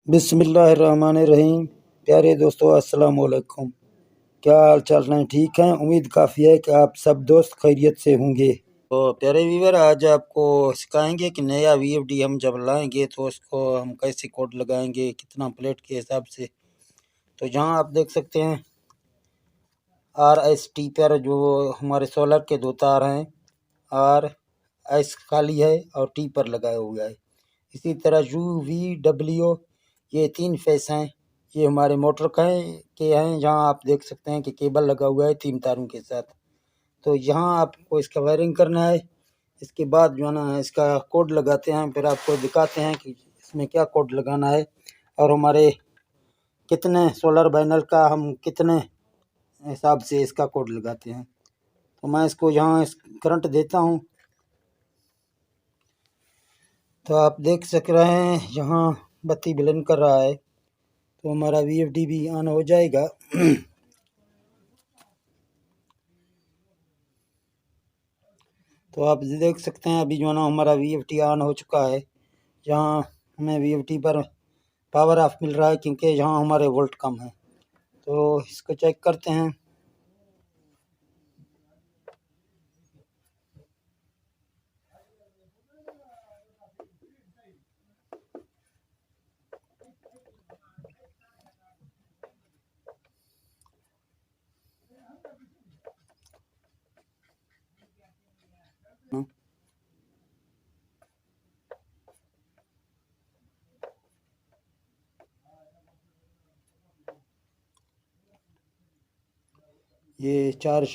बिस्मिल्लाहिर्रहमानिर्रहीम। प्यारे दोस्तों, अस्सलाम वालेकुम। क्या हाल चाल हैं? ठीक हैं? उम्मीद काफ़ी है कि आप सब दोस्त खैरियत से होंगे। तो प्यारे व्यूवर, आज आपको सिखाएंगे कि नया वीएफडी हम जब लाएंगे तो उसको हम कैसे कोड लगाएंगे, कितना प्लेट के हिसाब से। तो यहाँ आप देख सकते हैं RST पर जो हमारे सोलर के दो तार हैं, RS खाली है और T पर लगाया हुआ है। इसी तरह UVW ये 3 फेस हैं, ये हमारे मोटर के हैं। जहाँ आप देख सकते हैं कि केबल लगा हुआ है 3 तारों के साथ। तो यहाँ आपको इसका वायरिंग करना है। इसके बाद जो है ना इसका कोड लगाते हैं, फिर आपको दिखाते हैं कि इसमें क्या कोड लगाना है और हमारे कितने सोलर पैनल का हम कितने हिसाब से इसका कोड लगाते हैं। तो मैं इसको यहाँ करंट देता हूँ, तो आप देख सक रहे हैं यहाँ बत्ती ब्लिंक कर रहा है, तो हमारा वीएफडी भी ऑन हो जाएगा। तो आप देख सकते हैं अभी जो है ना हमारा वीएफडी ऑन हो चुका है। यहाँ हमें वीएफडी पर पावर ऑफ मिल रहा है क्योंकि यहाँ हमारे वोल्ट कम है। तो इसको चेक करते हैं। ये 4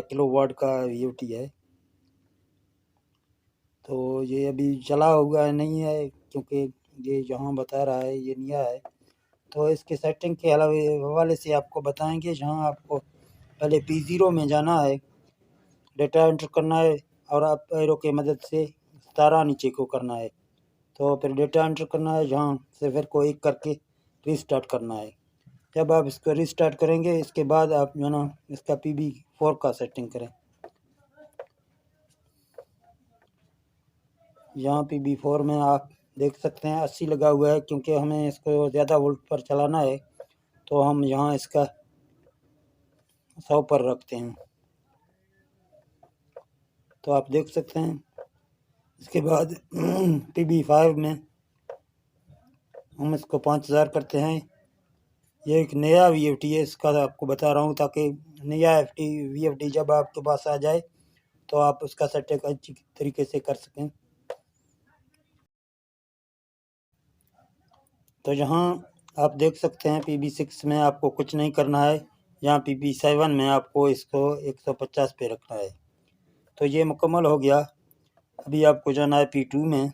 किलोवाट का वीएफडी है। तो ये अभी चला हुआ नहीं है क्योंकि ये जहाँ बता रहा है ये नया है। तो इसके सेटिंग के हवाले से आपको बताएंगे। जहाँ आपको पहले P0 में जाना है, डेटा एंटर करना है और आप एरो की मदद से तारा नीचे को करना है। तो फिर डेटा एंटर करना है, जहाँ से फिर को एक करके रीस्टार्ट करना है। जब आप इसको रीस्टार्ट करेंगे इसके बाद आप जो ना इसका PB4 का सेटिंग करें। यहाँ PB4 में आप देख सकते हैं 80 लगा हुआ है क्योंकि हमें इसको ज़्यादा वोल्ट पर चलाना है, तो हम यहाँ इसका 100 पर रखते हैं। तो आप देख सकते हैं। इसके बाद PB5 में हम इसको 5000 करते हैं। ये एक नया वीएफडी है, इसका आपको बता रहा हूँ ताकि नया वीएफडी जब आपके पास आ जाए तो आप उसका सेटिंग अच्छी तरीके से कर सकें। तो यहाँ आप देख सकते हैं PB6 में आपको कुछ नहीं करना है। यहाँ PB7 में आपको इसको 150 पे रखना है। तो ये मुकम्मल हो गया। अभी आपको जाना है P2 में,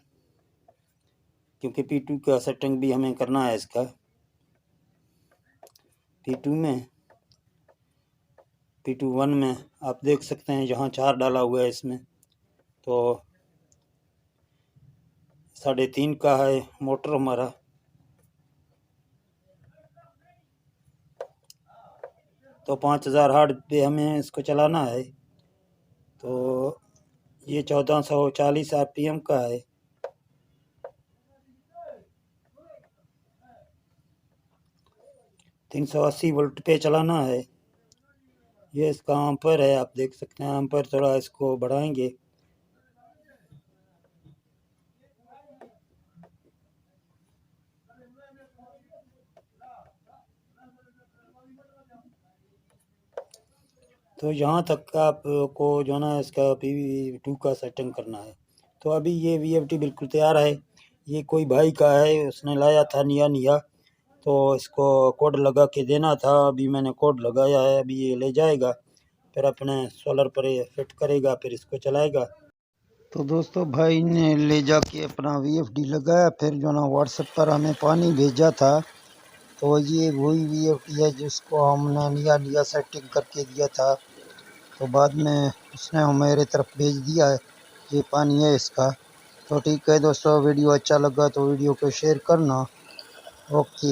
क्योंकि P2 का सेटिंग भी हमें करना है इसका। P2 में आप देख सकते हैं जहाँ 4 डाला हुआ है इसमें। तो 3.5 का है मोटर हमारा। तो 5000 हार्ड पे हमें इसको चलाना है। तो ये 1440 RPM का है। 380 वोल्ट पे चलाना है। ये इसका एम्पर है, आप देख सकते हैं। एम्पर थोड़ा इसको बढ़ाएंगे। तो यहाँ तक आपको जो ना इसका PB2 का सेटिंग करना है। तो अभी ये वीएफडी बिल्कुल तैयार है। ये कोई भाई का है, उसने लाया था नया, तो इसको कोड लगा के देना था। अभी मैंने कोड लगाया है, अभी ये ले जाएगा, फिर अपने सोलर पर ये फिट करेगा, फिर इसको चलाएगा। तो दोस्तों, भाई ने ले जाके अपना वीएफडी लगाया, फिर जो ना व्हाट्सएप पर हमें पानी भेजा था। तो ये वही वीएफडी है जिसको हमने नया सेटिंग करके दिया था। तो बाद में उसने मेरे तरफ भेज दिया है, ये पानी है इसका। तो ठीक है दोस्तों, वीडियो अच्छा लगा तो वीडियो को शेयर करना। ओके।